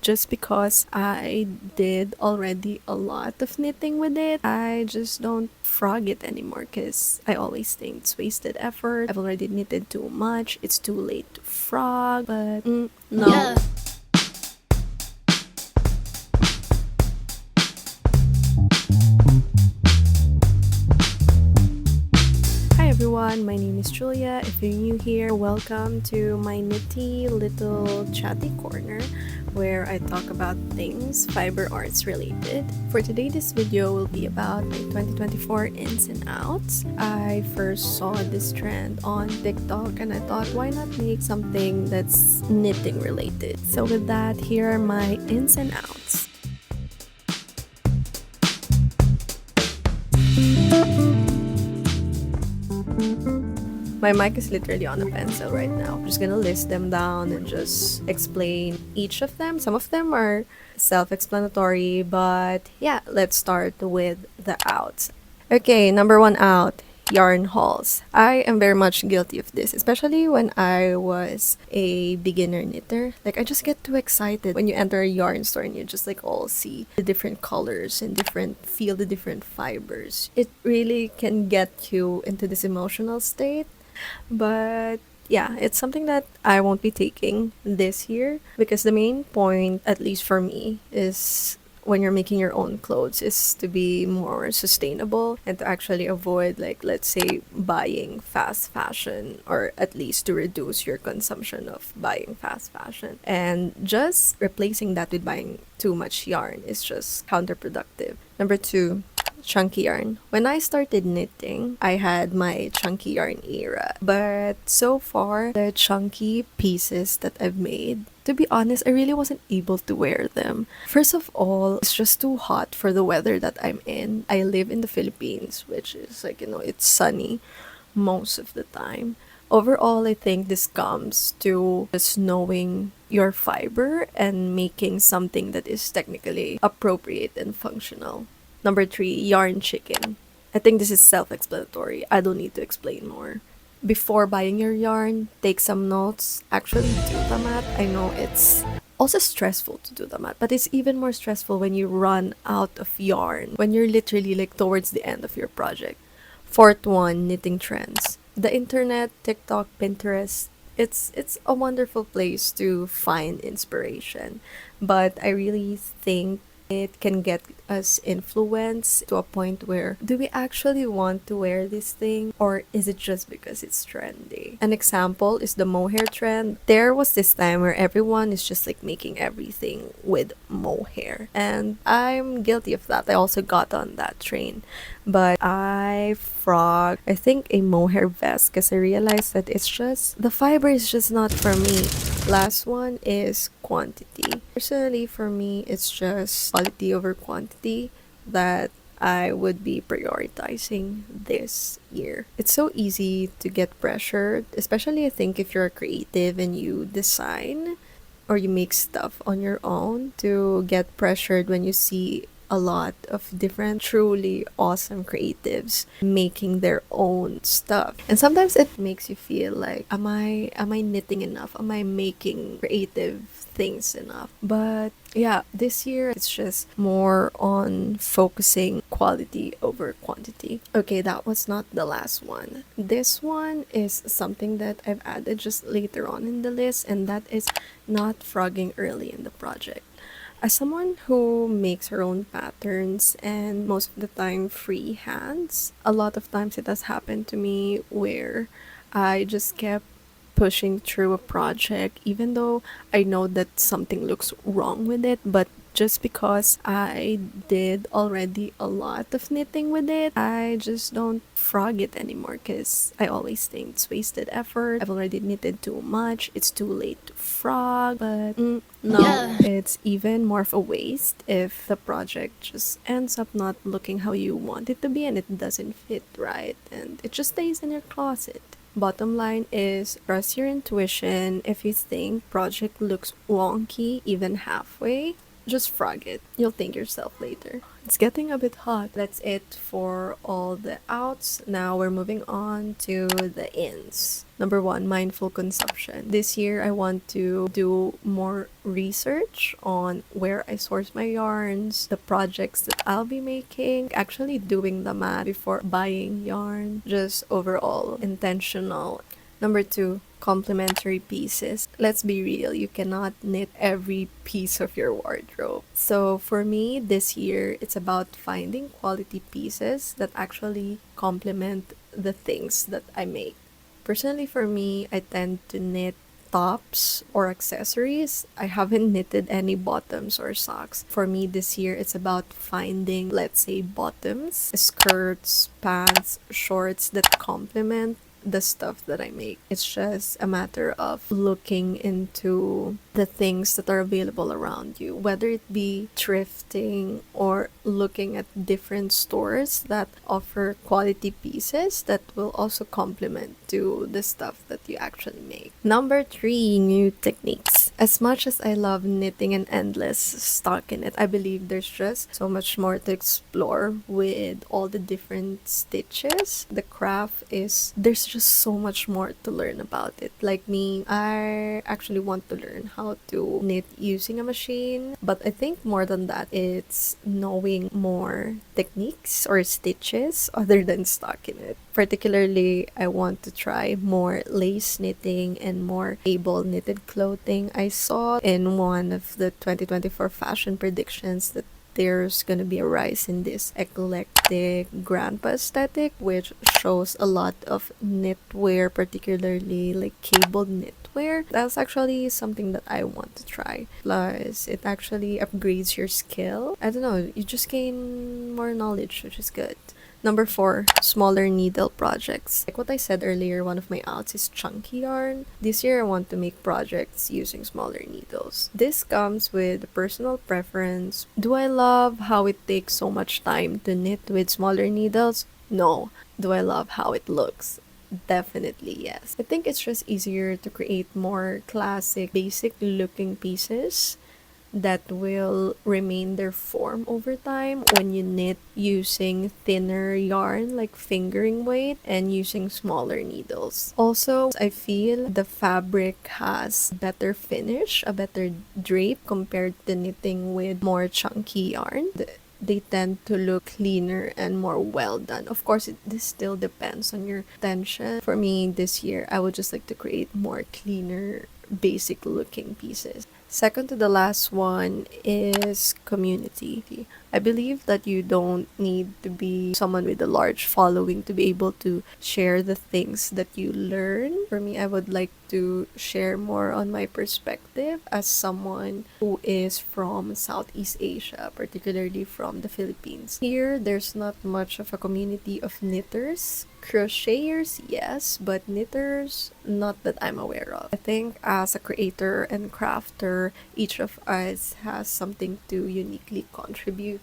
just because I did already a lot of knitting with it, I just don't frog it anymore because I always think it's wasted effort. I've already knitted too much. It's too late to frog, but no. Yeah. Hi everyone, my name is Julia. If you're new here, welcome to my nitty little chatty corner where I talk about things fiber arts related. For today, this video will be about my 2024 ins and outs. I first saw this trend on TikTok and I thought, why not make something that's knitting related? So with that, here are my ins and outs. My mic is literally on a pencil right now. I'm just gonna list them down and just explain each of them. Some of them are self-explanatory, but yeah, let's start with the outs. Okay, number one out, yarn hauls. I am very much guilty of this, especially when I was a beginner knitter. Like, I just get too excited when you enter a yarn store and you just like all see the different colors and feel the different fibers. It really can get you into this emotional state. But yeah, it's something that I won't be taking this year because the main point, at least for me, is when you're making your own clothes is to be more sustainable and to actually avoid, like, let's say, buying fast fashion, or at least to reduce your consumption of buying fast fashion. And just replacing that with buying too much yarn is just counterproductive. Number two, chunky yarn. When I started knitting, I had my chunky yarn era. But so far, the chunky pieces that I've made, to be honest, I really wasn't able to wear them. First of all, it's just too hot for the weather that I'm in. I live in the Philippines, which is like, it's sunny most of the time. Overall, I think this comes to just knowing your fiber and making something that is technically appropriate and functional. Number three, yarn chicken. I think this is self-explanatory. I don't need to explain more. Before buying your yarn, take some notes. Actually, do the math. I know it's also stressful to do the math, but it's even more stressful when you run out of yarn, when you're literally like towards the end of your project. Fourth one, knitting trends. The internet, TikTok, Pinterest, it's a wonderful place to find inspiration, but I really think it can get us influenced to a point where, do we actually want to wear this thing, or is it just because it's trendy? An example is the mohair trend. There was this time where everyone is just like making everything with mohair, and I'm guilty of that. I also got on that train, but I frog, I think, a mohair vest because I realized that it's just, the fiber is just not for me. Last one is quantity. Personally, for me, it's just quality over quantity that I would be prioritizing this year. It's so easy to get pressured, especially I think if you're a creative and you design or you make stuff on your own, to get pressured when you see a lot of different truly awesome creatives making their own stuff. And sometimes it makes you feel like, am I knitting enough? Am I making creative things enough? But yeah, this year it's just more on focusing quality over quantity. Okay, that was not the last one. This one is something that I've added just later on in the list, and that is not frogging early in the project. As someone who makes her own patterns and most of the time free hands, a lot of times it has happened to me where I just kept pushing through a project even though I know that something looks wrong with it, but just because I did already a lot of knitting with it, I just don't frog it anymore because I always think it's wasted effort. I've already knitted too much. It's too late to frog, but no, Yeah. it's even more of a waste if the project just ends up not looking how you want it to be and it doesn't fit right and it just stays in your closet. Bottom line is, trust your intuition. If you think project looks wonky even halfway, Just frog it. You'll thank yourself later. It's getting a bit hot. That's it for all the outs. Now we're moving on to the ins. Number one, mindful consumption. This year, I want to do more research on where I source my yarns, the projects that I'll be making, actually doing the math before buying yarn, just overall intentional. Number two, complementary pieces. Let's be real, you cannot knit every piece of your wardrobe. So for me, this year, it's about finding quality pieces that actually complement the things that I make. Personally, for me, I tend to knit tops or accessories. I haven't knitted any bottoms or socks. For me this year, it's about finding, let's say, bottoms, skirts, pants, shorts that complement the stuff that I make. It's just a matter of looking into the things that are available around you, whether it be thrifting or looking at different stores that offer quality pieces that will also complement to the stuff that you actually make. Number three, new techniques. As much as I love knitting and endless stockinette, I believe there's just so much more to explore with all the different stitches. The craft is, there's just so much more to learn about it. Like me, I actually want to learn how to knit using a machine, but I think more than that, it's knowing more techniques or stitches other than stockinette. Particularly, I want to try more lace knitting and more cable knitted clothing. I saw in one of the 2024 fashion predictions that there's gonna be a rise in this eclectic grandpa aesthetic, which shows a lot of knitwear, particularly like cable knitwear. That's actually something that I want to try. Plus, it actually upgrades your skill. I don't know, you just gain more knowledge, which is good. Number four, smaller needle projects. Like what I said earlier, one of my outs is chunky yarn. This year, I want to make projects using smaller needles. This comes with personal preference. Do I love how it takes so much time to knit with smaller needles? No. Do I love how it looks? Definitely yes. I think it's just easier to create more classic, basic looking pieces that will remain their form over time when you knit using thinner yarn like fingering weight and using smaller needles. Also, I feel the fabric has better finish, a better drape compared to knitting with more chunky yarn. They tend to look cleaner and more well done. Of course, this still depends on your tension. For me, this year, I would just like to create more cleaner, basic looking pieces. Second to the last one is community. I believe that you don't need to be someone with a large following to be able to share the things that you learn. For me, I would like to share more on my perspective as someone who is from Southeast Asia, particularly from the Philippines. Here, there's not much of a community of knitters. Crocheters, yes, but knitters, not that I'm aware of. I think as a creator and crafter, each of us has something to uniquely contribute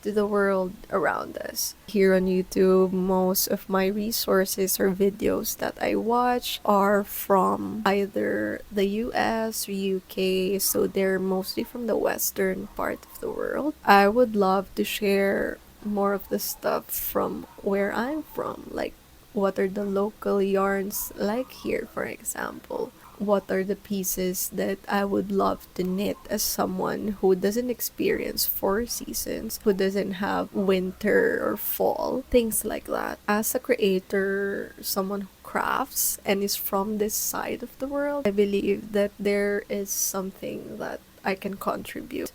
to the world around us. Here on YouTube, most of my resources or videos that I watch are from either the US or UK, so they're mostly from the western part of the world. I would love to share more of the stuff from where I'm from, like what are the local yarns like here, for example. What are the pieces that I would love to knit as someone who doesn't experience 4 seasons, who doesn't have winter or fall, things like that. As a creator, someone who crafts and is from this side of the world, I believe that there is something that I can contribute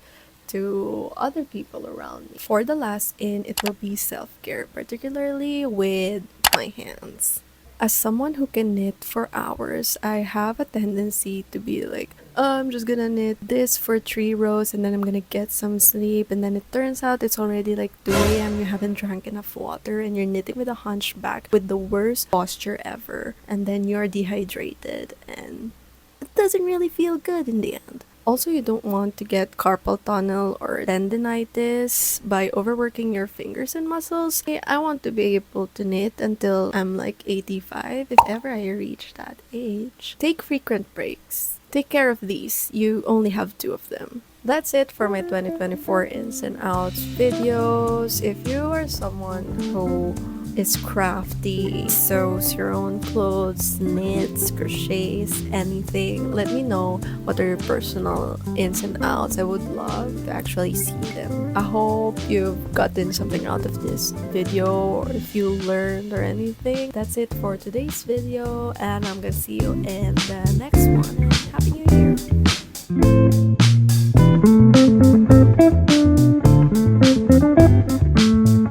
to other people around me. For the last in, it will be self-care, particularly with my hands. As someone who can knit for hours, I have a tendency to be like, oh, I'm just gonna knit this for 3 rows and then I'm gonna get some sleep, and then it turns out it's already like 2 a.m. You haven't drank enough water and you're knitting with a hunchback with the worst posture ever, and then you're dehydrated and it doesn't really feel good in the end. Also, you don't want to get carpal tunnel or tendinitis by overworking your fingers and muscles. I want to be able to knit until I'm like 85, if ever I reach that age. Take frequent breaks. Take care of these. You only have 2 of them. That's it for my 2024 ins and outs videos. If you are someone who is crafty, sews your own clothes, knits, crochets, anything, let me know what are your personal ins and outs. I would love to actually see them. I hope you've gotten something out of this video, or if you learned or anything. That's it for today's video, and I'm gonna see you in the next one. Happy New Year!